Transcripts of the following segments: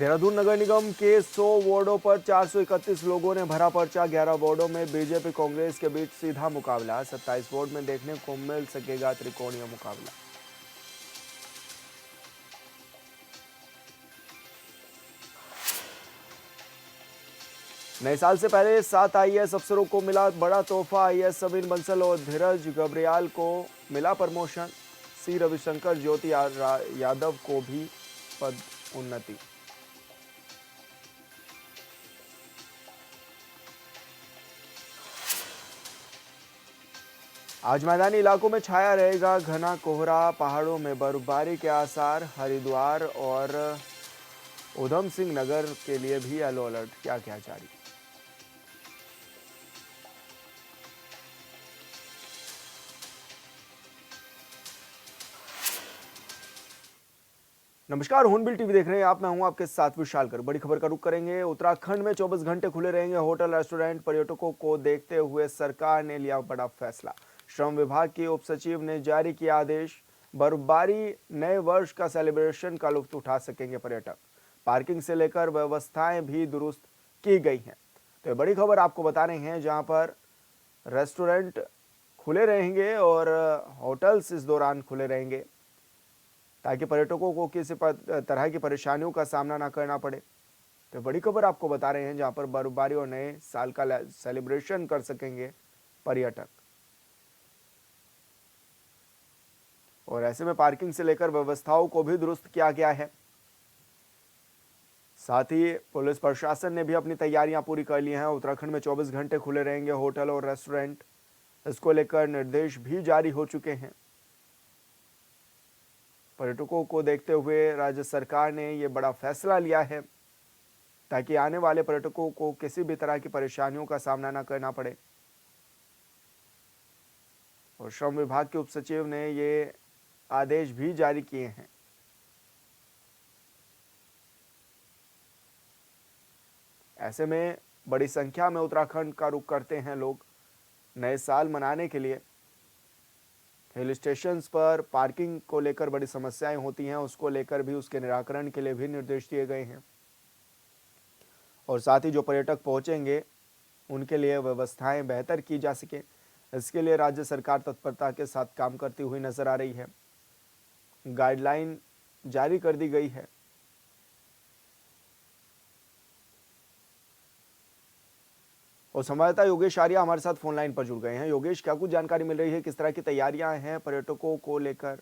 देहरादून नगर निगम के 100 वार्डों पर 431 लोगों ने भरा पर्चा। 11 वार्डों में बीजेपी कांग्रेस के बीच सीधा मुकाबला। 27 वार्ड में देखने को मिल सकेगा त्रिकोणीय मुकाबला। नए साल से पहले 7 आईएएस अफसरों को मिला बड़ा तोहफा। आईएएस समीर बंसल और धीरज गब्रियाल को मिला प्रमोशन। सी रविशंकर ज्योति यादव को भी पद उन्नति। आज मैदानी इलाकों में छाया रहेगा घना कोहरा। पहाड़ों में बर्फबारी के आसार। हरिद्वार और उधम सिंह नगर के लिए भी येलो अलर्ट किया गया जारी। नमस्कार, हॉर्नबिल टीवी देख रहे हैं आप। मैं हूं आपके साथ विशाल कर। बड़ी खबर का रुख करेंगे। उत्तराखंड में 24 घंटे खुले रहेंगे होटल रेस्टोरेंट। पर्यटकों को देखते हुए सरकार ने लिया बड़ा फैसला। श्रम विभाग के उप सचिव ने जारी किया आदेश। बर्फबारी नए वर्ष का सेलिब्रेशन का लुत्फ उठा सकेंगे पर्यटक। पार्किंग से लेकर व्यवस्थाएं भी दुरुस्त की गई हैं। तो ये बड़ी खबर आपको बता रहे हैं, जहां पर रेस्टोरेंट खुले रहेंगे और होटल्स इस दौरान खुले रहेंगे ताकि पर्यटकों को किसी तरह की परेशानियों का सामना ना करना पड़े। तो बड़ी खबर आपको बता रहे हैं, जहां पर बर्फबारी और नए साल का सेलिब्रेशन कर सकेंगे पर्यटक। और ऐसे में पार्किंग से लेकर व्यवस्थाओं को भी दुरुस्त किया गया है। साथ ही पुलिस प्रशासन ने भी अपनी तैयारियां पूरी कर ली हैं। उत्तराखंड में 24 घंटे खुले रहेंगे होटल और रेस्टोरेंट। इसको लेकर निर्देश भी जारी हो चुके हैं। पर्यटकों को देखते हुए राज्य सरकार ने यह बड़ा फैसला लिया है ताकि आने वाले पर्यटकों को किसी भी तरह की परेशानियों का सामना न करना पड़े। और श्रम विभाग के उप सचिव ने ये आदेश भी जारी किए हैं। ऐसे में बड़ी संख्या में उत्तराखंड का रुख करते हैं लोग नए साल मनाने के लिए। हिल स्टेशंस पर पार्किंग को लेकर बड़ी समस्याएं होती हैं, उसको लेकर भी उसके निराकरण के लिए भी निर्देश दिए गए हैं। और साथ ही जो पर्यटक पहुंचेंगे उनके लिए व्यवस्थाएं बेहतर की जा सके, इसके लिए राज्य सरकार तत्परता के साथ काम करती हुई नजर आ रही है। गाइडलाइन जारी कर दी गई है। और संवाददाता योगेश आर्या हमारे साथ फोन लाइन पर जुड़ गए हैं। योगेश, क्या कुछ जानकारी मिल रही है, किस तरह की तैयारियां हैं पर्यटकों को लेकर?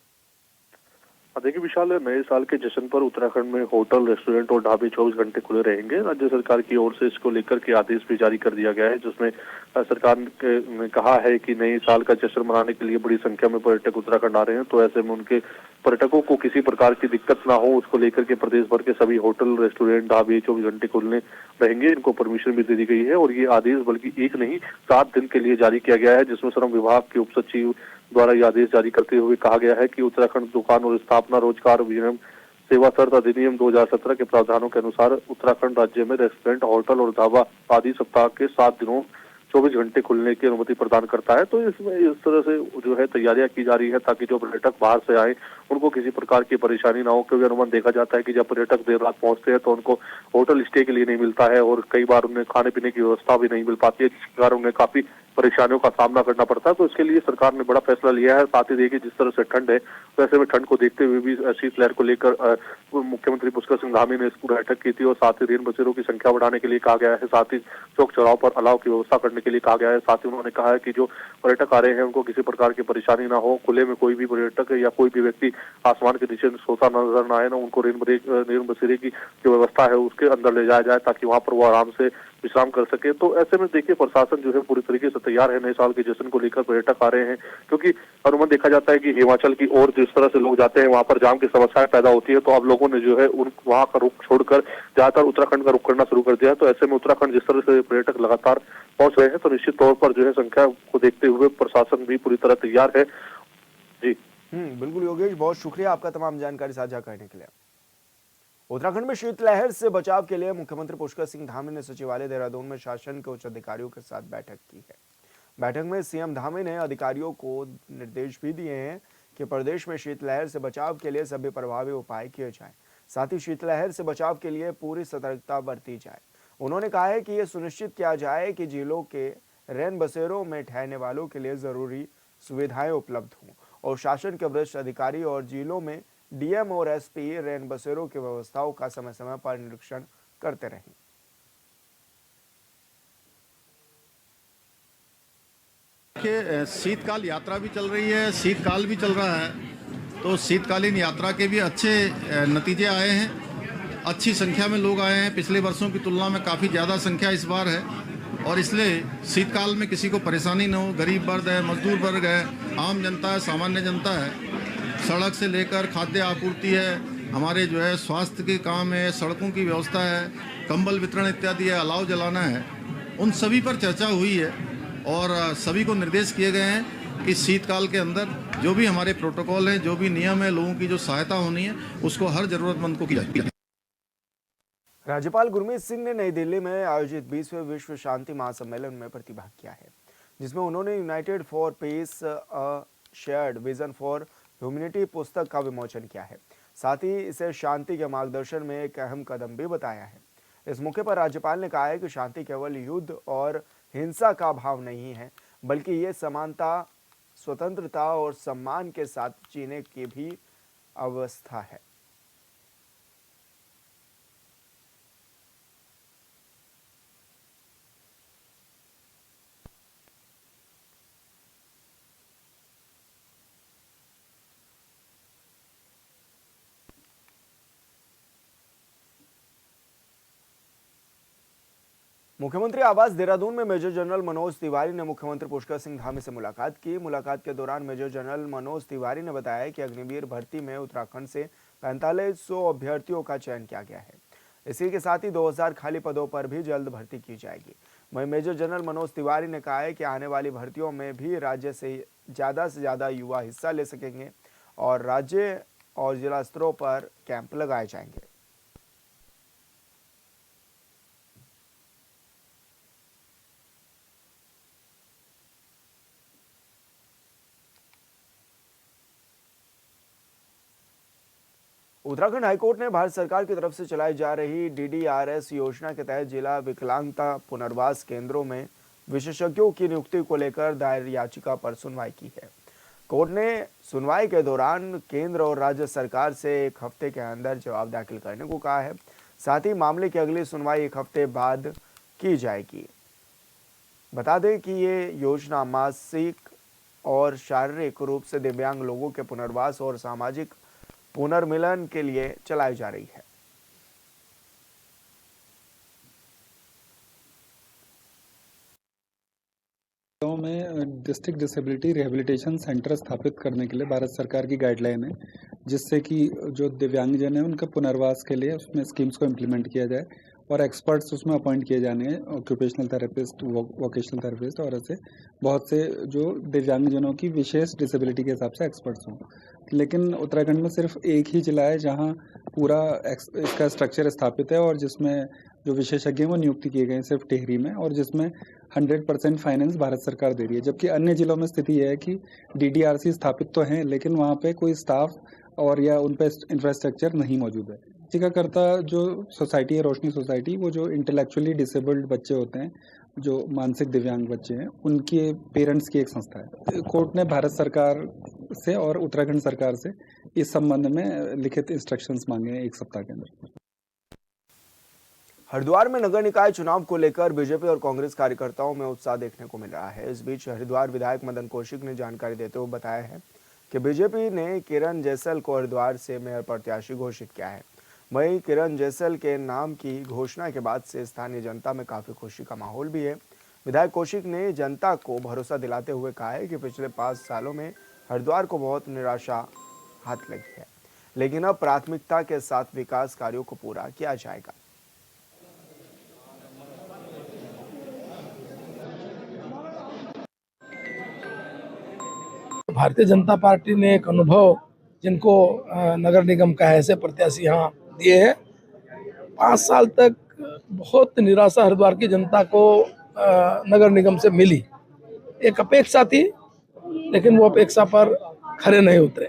देखिए विशाल, नए साल के जश्न पर उत्तराखंड में होटल, रेस्टोरेंट और ढाबे 24 घंटे खुले रहेंगे। राज्य सरकार की ओर से इसको लेकर के आदेश भी जारी कर दिया गया है, जिसमें सरकार ने कहा है कि नए साल का जश्न मनाने के लिए बड़ी संख्या में पर्यटक उत्तराखंड आ रहे हैं, तो ऐसे में उनके पर्यटकों को किसी प्रकार की दिक्कत ना हो, उसको लेकर के प्रदेश भर के सभी होटल, रेस्टोरेंट, ढाबे 24 घंटे खुलने रहेंगे। इनको परमिशन भी दे दी गई है और ये आदेश बल्कि एक नहीं 7 दिन के लिए जारी किया गया है, जिसमें श्रम विभाग के उप सचिव द्वारा यह आदेश जारी करते हुए कहा गया है कि उत्तराखंड दुकान और स्थापना रोजगार अधिनियम सेवा शर्त अधिनियम 2017 के प्रावधानों के अनुसार उत्तराखंड राज्य में रेस्टोरेंट, होटल और ढाबा आदि सप्ताह के 7 दिनों 24 घंटे खुलने की अनुमति प्रदान करता है। तो इसमें इस तरह से जो है तैयारियां की जा रही है ताकि जो पर्यटक बाहर से आए उनको किसी प्रकार की परेशानी ना हो, क्योंकि अनुमान देखा जाता है कि जब पर्यटक देर रात पहुंचते हैं तो उनको होटल स्टे के लिए नहीं मिलता है और कई बार उन्हें खाने पीने की व्यवस्था भी नहीं मिल पाती है, जिसके कारण उन्हें काफी परेशानियों का सामना करना पड़ता है। तो इसके लिए सरकार ने बड़ा फैसला लिया है। साथ ही देखिए जिस तरह से ठंड है, वैसे में ठंड को देखते हुए भी शीतलहर को लेकर मुख्यमंत्री पुष्कर सिंह धामी ने इसकी बैठक की थी और साथ ही रेन बसेरों की संख्या बढ़ाने के लिए कहा गया है। साथ ही चौक चौराहों पर अलाव की व्यवस्था करने के लिए कहा गया है। साथ ही उन्होंने कहा है कि जो पर्यटक आ रहे हैं उनको किसी प्रकार की परेशानी ना हो, खुले में कोई भी पर्यटक या कोई भी व्यक्ति आसमान के नीचे सोता नजर न आए ना, उनको रेन बसेरे की जो व्यवस्था है उसके अंदर ले जाया जाए ताकि वहां पर वो आराम से विश्राम कर सके। तो ऐसे में देखिए प्रशासन जो है पूरी तरीके से तैयार है नए साल के जश्न को लेकर। पर्यटक आ रहे हैं क्योंकि अनुमान देखा जाता है कि हिमाचल की ओर जिस तरह से लोग जाते हैं वहां पर जाम की समस्याएं पैदा होती है, तो अब लोगों ने जो है वहां का रुख छोड़कर ज्यादातर उत्तराखंड का रुख करना शुरू कर दिया है। तो ऐसे में उत्तराखंड जिस तरह से पर्यटक लगातार पहुंच रहे हैं, तो निश्चित तौर पर जो है संख्या को देखते हुए प्रशासन भी पूरी तरह तैयार है। जी बिल्कुल योगेश, बहुत शुक्रिया आपका तमाम जानकारी साझा करने के लिए। उत्तराखंड में शीतलहर से बचाव के लिए मुख्यमंत्री पुष्कर सिंह धामी ने सचिवालय देहरादून में शासन के उच्च अधिकारियों के साथ बैठक की है। बैठक में सीएम धामी ने अधिकारियों को निर्देश भी दिए हैं कि प्रदेश में शीतलहर से बचाव के लिए सभी प्रभावी उपाय किए जाएं। साथ ही शीतलहर से बचाव के लिए पूरी सतर्कता बरती जाए। उन्होंने कहा है कि यह सुनिश्चित किया जाए कि जिलों के रैन बसेरों में ठहरने वालों के लिए जरूरी सुविधाएं उपलब्ध हों और शासन के वरिष्ठ अधिकारी और जिलों में डीएम और एसपी रैन बसेरों की व्यवस्थाओं का समय समय पर निरीक्षण करते रहें। शीतकाल यात्रा भी चल रही है, शीतकाल भी चल रहा है, तो शीतकालीन यात्रा के भी अच्छे नतीजे आए हैं। अच्छी संख्या में लोग आए हैं, पिछले वर्षों की तुलना में काफ़ी ज़्यादा संख्या इस बार है और इसलिए शीतकाल में किसी को परेशानी न हो। गरीब वर्ग है, मजदूर वर्ग है, आम जनता है, सामान्य जनता है, सड़क से लेकर खाद्य आपूर्ति है, हमारे जो है स्वास्थ्य के काम है, सड़कों की व्यवस्था है, कंबल वितरण इत्यादि है, अलाव जलाना है, उन सभी पर चर्चा हुई है और सभी को निर्देश किए गए हैं कि शीतकाल के अंदर जो भी हमारे प्रोटोकॉल हैं, जो भी नियम है, लोगों की जो सहायता होनी है, उसको हर जरूरतमंद को की जाएगी। राज्यपाल गुरमीत सिंह ने नई दिल्ली में आयोजित 20वें विश्व शांति महासम्मेलन में प्रतिभाग किया है, जिसमें उन्होंने United for piece a shared vision for humanity पुस्तक का विमोचन किया है। साथ ही इसे शांति के मार्गदर्शन में एक अहम कदम भी बताया है। इस मौके पर राज्यपाल ने कहा है कि शांति केवल युद्ध और हिंसा का भाव नहीं है, बल्कि ये समानता, स्वतंत्रता और सम्मान के साथ जीने की भी अवस्था है। मुख्यमंत्री आवास देहरादून में मेजर जनरल मनोज तिवारी ने मुख्यमंत्री पुष्कर सिंह धामी से मुलाकात की। मुलाकात के दौरान मेजर जनरल मनोज तिवारी ने बताया कि अग्निवीर भर्ती में उत्तराखंड से 4500 अभ्यर्थियों का चयन किया गया है। इसी के साथ ही 2000 खाली पदों पर भी जल्द भर्ती की जाएगी। वहीं मेजर जनरल मनोज तिवारी ने कहा है कि आने वाली भर्तियों में भी राज्य से ज़्यादा युवा हिस्सा ले सकेंगे और राज्य और जिला स्तरों पर कैंप लगाए जाएंगे। उत्तराखंड हाईकोर्ट ने भारत सरकार की तरफ से चलाई जा रही डीडीआरएस योजना के तहत जिला विकलांगता पुनर्वास केंद्रों में विशेषज्ञों की नियुक्ति को लेकर दायर याचिका पर सुनवाई की है। कोर्ट ने सुनवाई के दौरान केंद्र और राज्य सरकार से 1 हफ्ते के अंदर जवाब दाखिल करने को कहा है। साथ ही मामले की अगली सुनवाई 1 हफ्ते बाद की जाएगी। बता दें कि ये योजना मानसिक और शारीरिक रूप से दिव्यांग लोगों के पुनर्वास और सामाजिक पुनर्मिलन के लिए चलाई जा रही है। गाँव में डिस्ट्रिक्ट डिसेबिलिटी रिहेबिलिटेशन सेंटर स्थापित करने के लिए भारत सरकार की गाइडलाइन है, जिससे कि जो दिव्यांगजन है उनका पुनर्वास के लिए उसमें स्कीम्स को इम्प्लीमेंट किया जाए और एक्सपर्ट्स उसमें अपॉइंट किए जाने हैं, ऑक्यूपेशनल थेरेपिस्ट, वोकेशनल थेरेपिस्ट और ऐसे बहुत से जो दिव्यांगजनों की विशेष डिसेबिलिटी के हिसाब से एक्सपर्ट्स हों। लेकिन उत्तराखंड में सिर्फ एक ही जिला है जहां पूरा इसका स्ट्रक्चर स्थापित है और जिसमें जो विशेषज्ञ हैं वो नियुक्ति किए गए हैं सिर्फ टिहरी में, और जिसमें 100% फाइनेंस भारत सरकार दे रही है। जबकि अन्य जिलों में स्थिति यह है कि डीडीआरसी स्थापित तो हैं लेकिन वहाँ पे कोई स्टाफ और या उन पे इंफ्रास्ट्रक्चर नहीं मौजूद है। टीकाकर्ता जो सोसाइटी है, रोशनी सोसाइटी, वो जो इंटेलेक्चुअली डिसेबल्ड बच्चे होते हैं, जो मानसिक दिव्यांग बच्चे हैं, उनके पेरेंट्स की एक संस्था है। कोर्ट ने भारत सरकार से और उत्तराखंड सरकार से इस संबंध में लिखित इंस्ट्रक्शंस मांगे हैं 1 सप्ताह के अंदर। हरिद्वार में नगर निकाय चुनाव को लेकर बीजेपी और कांग्रेस कार्यकर्ताओं में उत्साह देखने को मिल रहा है। इस बीच हरिद्वार विधायक मदन कौशिक ने जानकारी देते हुए बताया है कि बीजेपी ने किरण जैसल को हरिद्वार से मेयर प्रत्याशी घोषित किया है। वहीं किरण जैसल के नाम की घोषणा के बाद से स्थानीय जनता में काफी खुशी का माहौल भी है। विधायक कौशिक ने जनता को भरोसा दिलाते हुए कहा है कि पिछले 5 सालों में हरिद्वार को बहुत निराशा हाथ लगी है, लेकिन अब प्राथमिकता के साथ विकास कार्यों को पूरा किया जाएगा। भारतीय जनता पार्टी ने एक अनुभव जिनको नगर निगम का ऐसे प्रत्याशी यहाँ दिए हैं। 5 साल तक बहुत निराशा हरिद्वार की जनता को नगर निगम से मिली। एक अपेक्षा थी लेकिन वो अपेक्षा पर खरे नहीं उतरे।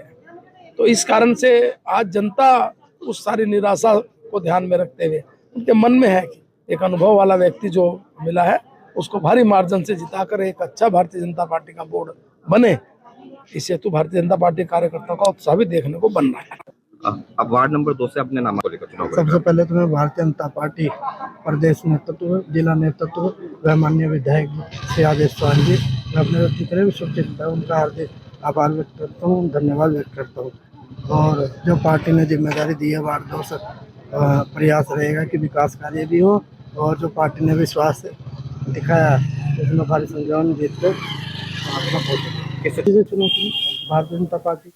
तो इस कारण से आज जनता उस सारी निराशा को ध्यान में रखते हुए उनके मन में है कि एक अनुभव वाला व्यक्ति जो मिला है उसको भारी मार्जिन से जिताकर एक अच्छा भारतीय जनता पार्टी का बोर्ड बने। इस हेतु भारतीय जनता पार्टी कार्यकर्ताओं का उत्साह भी देखने को बन रहा है। अब वार्ड नंबर 2 से अपने नाम को लेकर चुनाव सबसे पहले तो मैं भारतीय जनता पार्टी प्रदेश नेतृत्व, जिला नेतृत्व व माननीय विधायक श्री आदेश चौहान जी, मैं अपने जितने भी शुभचिंतक उनका हार्दिक आभार व्यक्त करता हूँ, धन्यवाद व्यक्त करता हूँ। और जो पार्टी ने जिम्मेदारी दी है वार्ड 2 से प्रयास रहेगा कि विकास कार्य भी हो, और जो पार्टी ने विश्वास दिखाया उसमें भारी संख्या में जीत कर चुनौती भारतीय जनता पार्टी।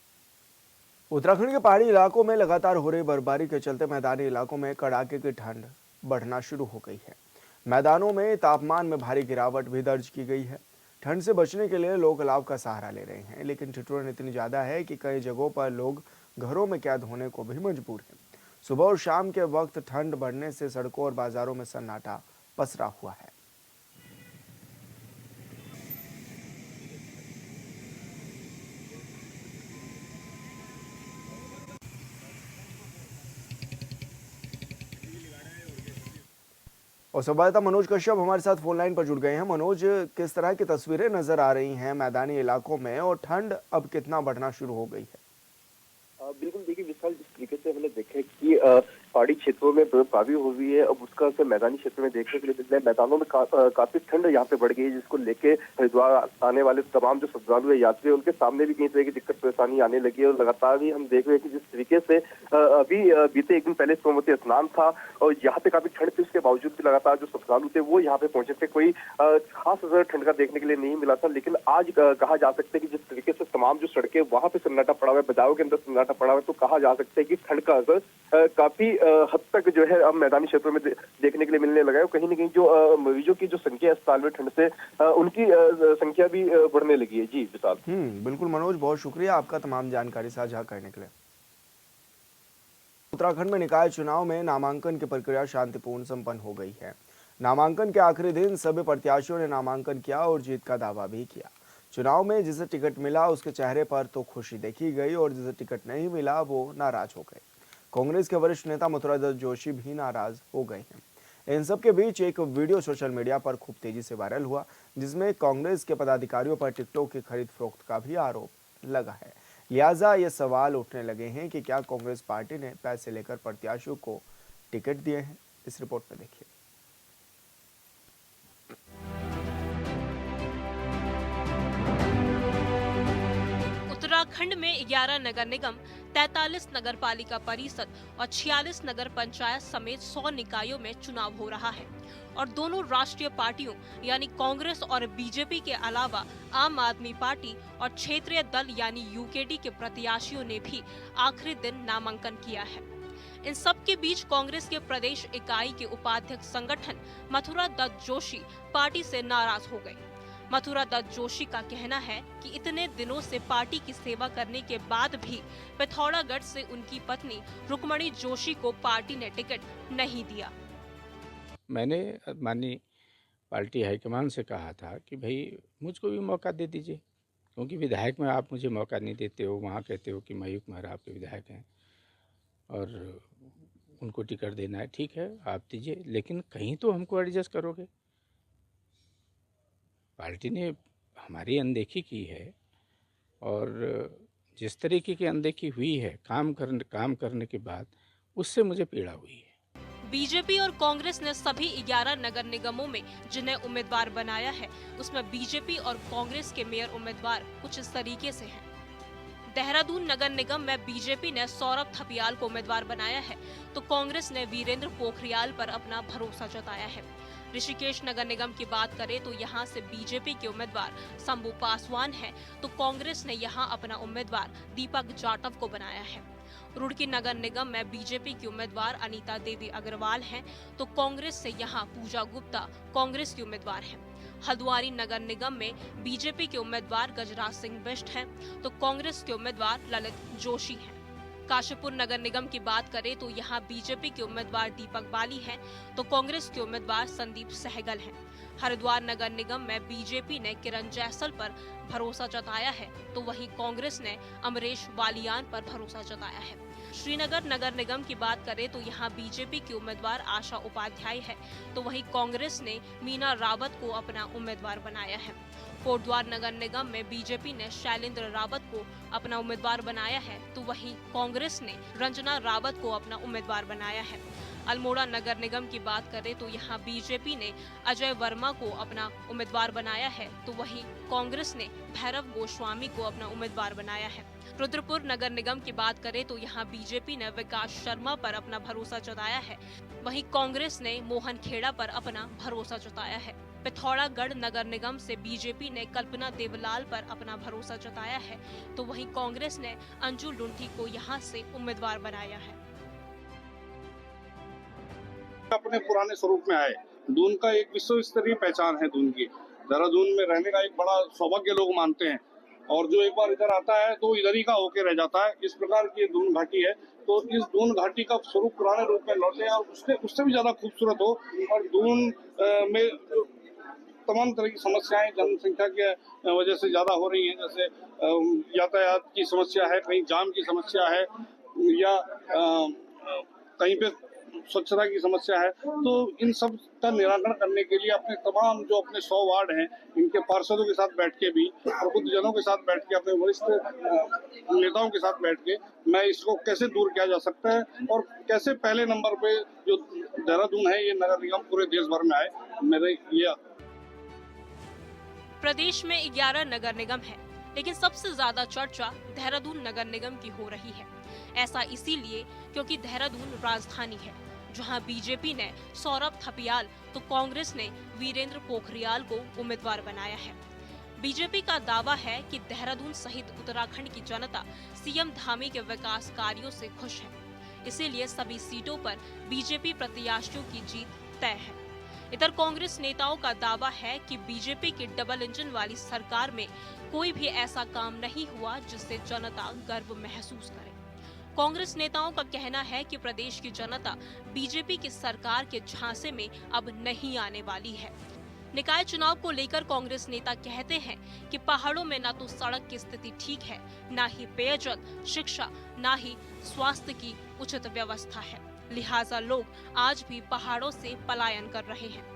उत्तराखंड के पहाड़ी इलाकों में लगातार हो रही बर्फबारी के चलते मैदानी इलाकों में कड़ाके की ठंड बढ़ना शुरू हो गई है। मैदानों में तापमान में भारी गिरावट भी दर्ज की गई है। ठंड से बचने के लिए लोग अलाव का सहारा ले रहे हैं, लेकिन ठिठुरन इतनी ज्यादा है कि कई जगहों पर लोग घरों में कैद होने को भी मजबूर हैं। सुबह और शाम के वक्त ठंड बढ़ने से सड़कों और बाजारों में सन्नाटा पसरा हुआ है। और संवाददाता मनोज कश्यप हमारे साथ फोन लाइन पर जुड़ गए हैं। मनोज, किस तरह की तस्वीरें नजर आ रही हैं मैदानी इलाकों में, और ठंड अब कितना बढ़ना शुरू हो गई है? बिल्कुल, देखिए विशाल, जिस तरीके से हमने देखा कि पहाड़ी क्षेत्रों में बर्फबारी हो रही है, अब उसका असर मैदानी क्षेत्र में देखने के लिए मिल रहा है। मैदानों में काफी ठंड यहाँ पे बढ़ गई है, जिसको लेके हरिद्वार आने वाले तमाम जो श्रद्धालु है, यात्री है, उनके सामने भी कई तरह की दिक्कत परेशानी आने लगी है। और लगातार ही हम देख रहे हैं कि जिस तरीके से अभी बीते एक दिन पहले सोमवती स्नान था और यहाँ पे काफी ठंड थी, उसके बावजूद भी लगातार जो श्रद्धालु थे वो यहाँ पे पहुंचे थे। कोई खास असर ठंड का देखने के लिए नहीं मिला था, लेकिन आज कहा जा सकता है कि जिस तरीके से तमाम जो सड़कें वहां पे सन्नाटा पड़ा हुआ है, बाजारों के अंदर सन्नाटा पड़ा हुआ है, तो कहा जा सकता है कि ठंड का असर काफी हद तक जो है अब मैदानी क्षेत्रों में देखने के लिए मिलने लगा है। कहीं न कहीं जो मरीजों की जो संख्या अस्पताल में ठंड से उनकी संख्या भी बढ़ने लगी है। जी विशाल। बिल्कुल मनोज, बहुत शुक्रिया आपका तमाम जानकारी साझा करने के लिए। उत्तराखंड में निकाय चुनाव में नामांकन की प्रक्रिया शांतिपूर्ण संपन्न हो गई है। नामांकन के आखिरी दिन सभी प्रत्याशियों ने नामांकन किया और जीत का दावा भी किया। चुनाव में जिसे टिकट मिला उसके चेहरे पर तो खुशी देखी गई, और जिसे टिकट नहीं मिला वो नाराज हो गए। कांग्रेस के वरिष्ठ नेता मथुरा दत्त जोशी भी नाराज हो गए हैं। इन सब के बीच एक वीडियो सोशल मीडिया पर खूब तेजी से वायरल हुआ, जिसमें कांग्रेस के पदाधिकारियों पर टिकटों की खरीद फरोख्त का भी आरोप लगा है। लिहाजा ये सवाल उठने लगे हैं कि क्या कांग्रेस पार्टी ने पैसे लेकर प्रत्याशियों को टिकट दिए हैं। इस रिपोर्ट में देखिए। उत्तराखंड में 11 नगर निगम, 43 नगर पालिका परिषद और 46 नगर पंचायत समेत 100 निकायों में चुनाव हो रहा है, और दोनों राष्ट्रीय पार्टियों यानी कांग्रेस और बीजेपी के अलावा आम आदमी पार्टी और क्षेत्रीय दल यानी यूकेडी के प्रत्याशियों ने भी आखिरी दिन नामांकन किया है। इन सब के बीच कांग्रेस के प्रदेश इकाई के उपाध्यक्ष संगठन मथुरा दत्त जोशी पार्टी से नाराज हो गए। मथुरा दत्त जोशी का कहना है कि इतने दिनों से पार्टी की सेवा करने के बाद भी पिथौरागढ़ से उनकी पत्नी रुक्मणी जोशी को पार्टी ने टिकट नहीं दिया। मैंने माननीय पार्टी हाईकमान से कहा था कि भाई मुझको भी मौका दे दीजिए, क्योंकि विधायक में आप मुझे मौका नहीं देते हो, वहाँ कहते हो कि मयूख मेहरा आपके विधायक हैं और उनको टिकट देना है, ठीक है आप दीजिए, लेकिन कहीं तो हमको एडजस्ट करोगे। पार्टी ने हमारी अनदेखी की है, और जिस तरीके की अनदेखी हुई है काम करने के बाद, उससे मुझे पीड़ा हुई है। बीजेपी और कांग्रेस ने सभी 11 नगर निगमों में जिन्हें उम्मीदवार बनाया है, उसमें बीजेपी और कांग्रेस के मेयर उम्मीदवार कुछ इस तरीके से हैं। देहरादून नगर निगम में बीजेपी ने सौरभ थपियाल को उम्मीदवार बनाया है, तो कांग्रेस ने वीरेंद्र पोखरियाल पर अपना भरोसा जताया है। ऋषिकेश नगर निगम की बात करें तो यहाँ से बीजेपी के उम्मीदवार शंभू पासवान है, तो कांग्रेस ने यहाँ अपना उम्मीदवार दीपक जाटव को बनाया है। रुड़की नगर निगम में बीजेपी की उम्मीदवार अनीता देवी अग्रवाल हैं, तो कांग्रेस से यहाँ पूजा गुप्ता कांग्रेस की उम्मीदवार हैं। हल्द्वानी नगर निगम में बीजेपी के उम्मीदवार गजराज सिंह बिष्ट हैं, तो कांग्रेस के उम्मीदवार ललित जोशी हैं। काशीपुर नगर निगम की बात करें तो यहाँ बीजेपी के उम्मीदवार दीपक बाली हैं, तो कांग्रेस के उम्मीदवार संदीप सहगल हैं। हरिद्वार नगर निगम में बीजेपी ने किरण जैसल पर भरोसा जताया है, तो वहीं कांग्रेस ने अमरेश वालियान पर भरोसा जताया है। श्रीनगर नगर निगम की बात करें तो यहाँ बीजेपी की उम्मीदवार आशा उपाध्याय है, तो वहीं कांग्रेस ने मीना रावत को अपना उम्मीदवार बनाया है। कोटद्वार नगर निगम में बीजेपी ने शैलेंद्र रावत को अपना उम्मीदवार बनाया है, तो वहीं कांग्रेस ने रंजना रावत को अपना उम्मीदवार बनाया है। अल्मोड़ा नगर निगम की बात करें तो यहाँ बीजेपी ने अजय वर्मा को अपना उम्मीदवार बनाया है, तो वहीं कांग्रेस ने भैरव गोस्वामी को अपना उम्मीदवार बनाया है। रुद्रपुर नगर निगम की बात करें तो यहाँ बीजेपी ने विकास शर्मा पर अपना भरोसा जताया है, वहीं कांग्रेस ने मोहन खेड़ा पर अपना भरोसा जताया है। पिथौरागढ़ नगर निगम से बीजेपी ने कल्पना देवलाल पर अपना भरोसा जताया है, तो वहीं कांग्रेस ने अंजू लुंठी को यहाँ से उम्मीदवार बनाया है। अपने पुराने स्वरूप में आए। दून का एक विश्व स्तरीय पहचान है। दून की देहरादून में रहने का एक बड़ा सौभाग्य लोग मानते हैं, और जो एक बार इधर आता है तो इधर ही का होके रह जाता है। इस प्रकार की दून घाटी है, तो इस दून घाटी का स्वरूप पुराने रूप में लौटे और उससे भी ज्यादा खूबसूरत हो। और दून में तमाम तरह की समस्याएं जनसंख्या के वजह से ज्यादा हो रही हैं, जैसे यातायात की समस्या है, कहीं जाम की समस्या है, या कहीं पे स्वच्छता की समस्या है। तो इन सब का निराकरण करने के लिए अपने तमाम जो अपने 100 वार्ड हैं, इनके पार्षदों के साथ बैठ के भी, प्रबुद्धजनों के साथ बैठ के, अपने वरिष्ठ नेताओं के साथ बैठ के मैं इसको कैसे दूर किया जा सकता है और कैसे पहले नंबर पे जो देहरादून है ये नगर निगम पूरे देश भर में आए। मेरे ये प्रदेश में 11 नगर निगम है, लेकिन सबसे ज्यादा चर्चा देहरादून नगर निगम की हो रही है। ऐसा इसीलिए क्योंकि देहरादून राजधानी है, जहां बीजेपी ने सौरभ थपियाल तो कांग्रेस ने वीरेंद्र पोखरियाल को उम्मीदवार बनाया है। बीजेपी का दावा है कि देहरादून सहित उत्तराखंड की जनता सीएम धामी के विकास कार्यों से खुश है, इसीलिए सभी सीटों पर बीजेपी प्रत्याशियों की जीत तय है। इधर कांग्रेस नेताओं का दावा है कि बीजेपी की डबल इंजन वाली सरकार में कोई भी ऐसा काम नहीं हुआ जिससे जनता गर्व महसूस करे। कांग्रेस नेताओं का कहना है कि प्रदेश की जनता बीजेपी की सरकार के झांसे में अब नहीं आने वाली है। निकाय चुनाव को लेकर कांग्रेस नेता कहते हैं कि पहाड़ों में न तो सड़क की स्थिति ठीक है, न ही पेयजल, शिक्षा, न ही स्वास्थ्य की उचित व्यवस्था है, लिहाजा लोग आज भी पहाड़ों से पलायन कर रहे हैं।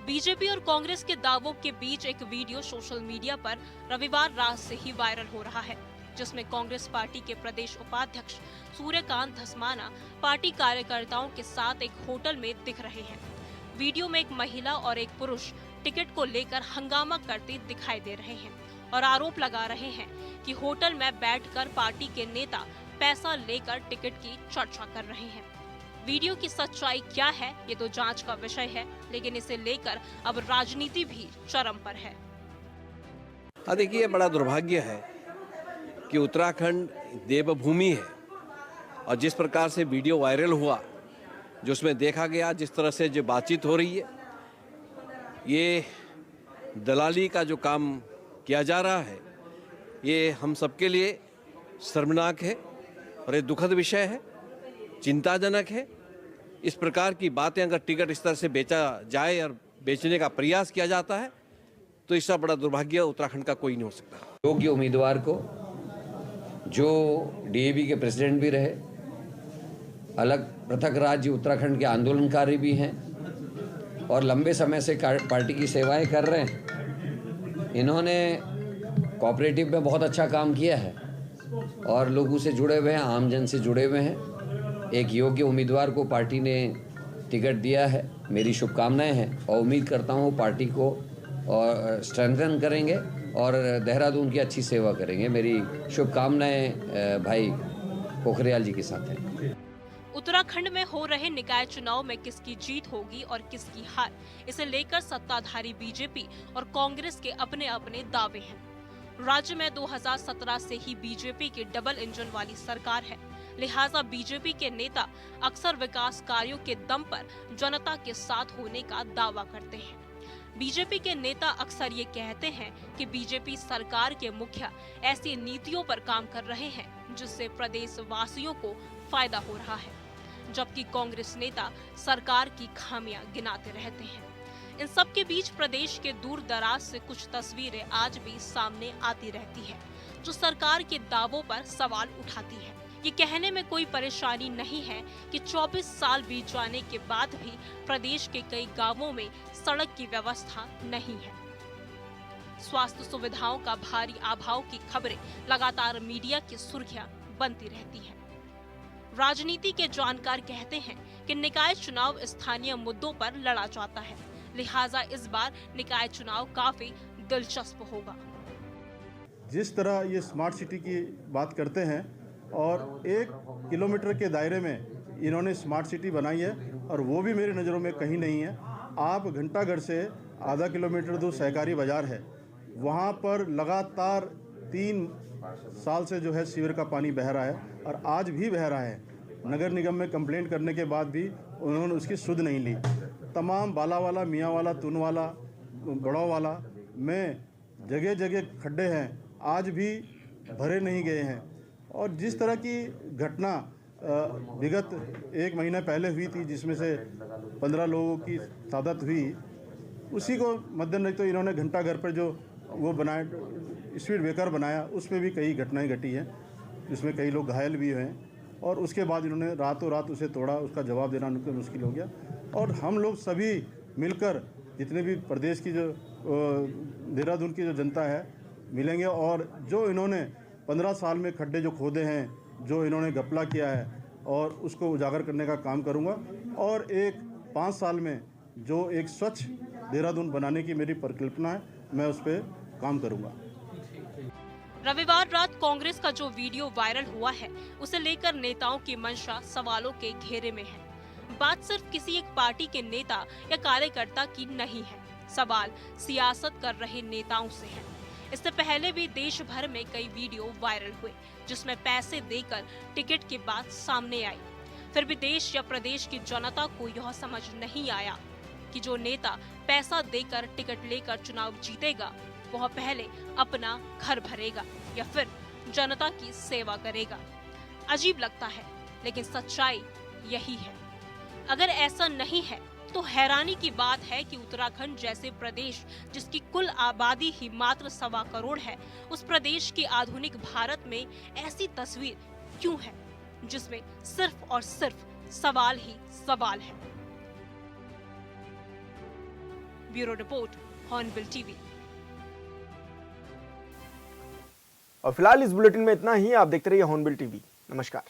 बीजेपी और कांग्रेस के दावों के बीच एक वीडियो सोशल मीडिया पर रविवार रात से ही वायरल हो रहा है, जिसमें कांग्रेस पार्टी के प्रदेश उपाध्यक्ष सूर्यकांत धस्माना पार्टी कार्यकर्ताओं के साथ एक होटल में दिख रहे हैं। वीडियो में एक महिला और एक पुरुष टिकट को लेकर हंगामा करते दिखाई दे रहे हैं और आरोप लगा रहे हैं कि होटल में बैठकर पार्टी के नेता पैसा लेकर टिकट की चर्चा कर रहे हैं। वीडियो की सच्चाई क्या है ये तो जांच का विषय है, लेकिन इसे लेकर अब राजनीति भी चरम पर है। देखिए, बड़ा दुर्भाग्य है कि उत्तराखंड देवभूमि है, और जिस प्रकार से वीडियो वायरल हुआ, जो उसमें देखा गया, जिस तरह से जो बातचीत हो रही है, ये दलाली का जो काम किया जा रहा है, ये हम सबके लिए शर्मनाक है और ये दुखद विषय है, चिंताजनक है। इस प्रकार की बातें अगर टिकट इस तरह से बेचा जाए और बेचने का प्रयास किया जाता है, तो इससे बड़ा दुर्भाग्य उत्तराखंड का कोई नहीं हो सकता। योग्य उम्मीदवार को, जो डीएवी के प्रेसिडेंट भी रहे, अलग पृथक राज्य उत्तराखंड के आंदोलनकारी भी हैं और लंबे समय से पार्टी की सेवाएं कर रहे हैं। इन्होंने कोऑपरेटिव में बहुत अच्छा काम किया है और लोगों से जुड़े हुए हैं, आमजन से जुड़े हुए हैं। एक योग्य उम्मीदवार को पार्टी ने टिकट दिया है। मेरी शुभकामनाएं हैं और उम्मीद करता हूँ पार्टी को और स्ट्रेंथन करेंगे और देहरादून की अच्छी सेवा करेंगे। मेरी शुभकामनाएं भाई पोखरियाल जी के साथ हैं। उत्तराखंड में हो रहे निकाय चुनाव में किसकी जीत होगी और किसकी हार, इसे लेकर सत्ताधारी बीजेपी और कांग्रेस के अपने अपने दावे हैं। राज्य में 2017 से ही बीजेपी की डबल इंजन वाली सरकार है, लिहाजा बीजेपी के नेता अक्सर विकास कार्यों के दम पर जनता के साथ होने का दावा करते हैं। बीजेपी के नेता अक्सर ये कहते हैं कि बीजेपी सरकार के मुखिया ऐसी नीतियों पर काम कर रहे हैं जिससे प्रदेश वासियों को फायदा हो रहा है, जबकि कांग्रेस नेता सरकार की खामियां गिनाते रहते हैं। इन सब के बीच प्रदेश के दूर दराज से कुछ तस्वीरें आज भी सामने आती रहती है, जो सरकार के दावों पर सवाल उठाती है। ये कहने में कोई परेशानी नहीं है कि 24 साल बीत जाने के बाद भी प्रदेश के कई गांवों में सड़क की व्यवस्था नहीं है। स्वास्थ्य सुविधाओं का भारी अभाव की खबरें लगातार मीडिया की सुर्खियां बनती रहती हैं। राजनीति के जानकार कहते हैं कि निकाय चुनाव स्थानीय मुद्दों पर लड़ा जाता है, लिहाजा इस बार निकाय चुनाव काफी दिलचस्प होगा। जिस तरह ये स्मार्ट सिटी की बात करते हैं और 1 किलोमीटर के दायरे में इन्होंने स्मार्ट सिटी बनाई है और वो भी मेरी नज़रों में कहीं नहीं है। आप घंटाघर से आधा किलोमीटर दूर सहकारी बाज़ार है, वहाँ पर लगातार 3 साल से जो है सीवर का पानी बह रहा है और आज भी बह रहा है। नगर निगम में कंप्लेंट करने के बाद भी उन्होंने उसकी सुध नहीं ली। तमाम बालावाला, मियांवाला, तुनवाला, बड़ावाला में जगह जगह खड्डे हैं, आज भी भरे नहीं गए हैं। और जिस तरह की घटना विगत 1 महीना पहले हुई थी जिसमें से 15 लोगों की शहादत हुई, उसी को मद्देनजर तो इन्होंने घंटाघर पर जो वो बनाया स्पीड ब्रेकर बनाया, उसमें भी कई घटनाएं घटी हैं जिसमें कई लोग घायल भी हुए हैं और उसके बाद इन्होंने रातों रात उसे तोड़ा। उसका जवाब देना मुश्किल हो गया और हम लोग सभी मिलकर जितने भी प्रदेश की जो देहरादून की जो जनता है मिलेंगे और जो इन्होंने 15 साल में खड्डे जो खोदे हैं, जो इन्होंने घपला किया है और उसको उजागर करने का काम करूंगा और 5 साल में जो एक स्वच्छ देहरादून बनाने की मेरी परिकल्पना है, मैं उस पर काम करूंगा। रविवार रात कांग्रेस का जो वीडियो वायरल हुआ है, उसे लेकर नेताओं की मंशा सवालों के घेरे में है। बात सिर्फ किसी एक पार्टी के नेता या कार्यकर्ता की नहीं है, सवाल सियासत कर रहे नेताओं से है। इससे पहले भी देश भर में कई वीडियो वायरल हुए जिसमें पैसे देकर टिकट की बात सामने आई। फिर भी देश या प्रदेश की जनता को यह समझ नहीं आया कि जो नेता पैसा देकर टिकट लेकर चुनाव जीतेगा वह पहले अपना घर भरेगा या फिर जनता की सेवा करेगा। अजीब लगता है, लेकिन सच्चाई यही है। अगर ऐसा नहीं है तो हैरानी की बात है कि उत्तराखंड जैसे प्रदेश जिसकी कुल आबादी ही मात्र 1.25 करोड़ है, उस प्रदेश की आधुनिक भारत में ऐसी तस्वीर क्यों है जिसमें सिर्फ और सिर्फ सवाल ही सवाल है। Bureau report, hornbill TV. और फिलहाल इस बुलेटिन में इतना ही। आप देखते रहिए हॉर्नबिल टीवी। नमस्कार।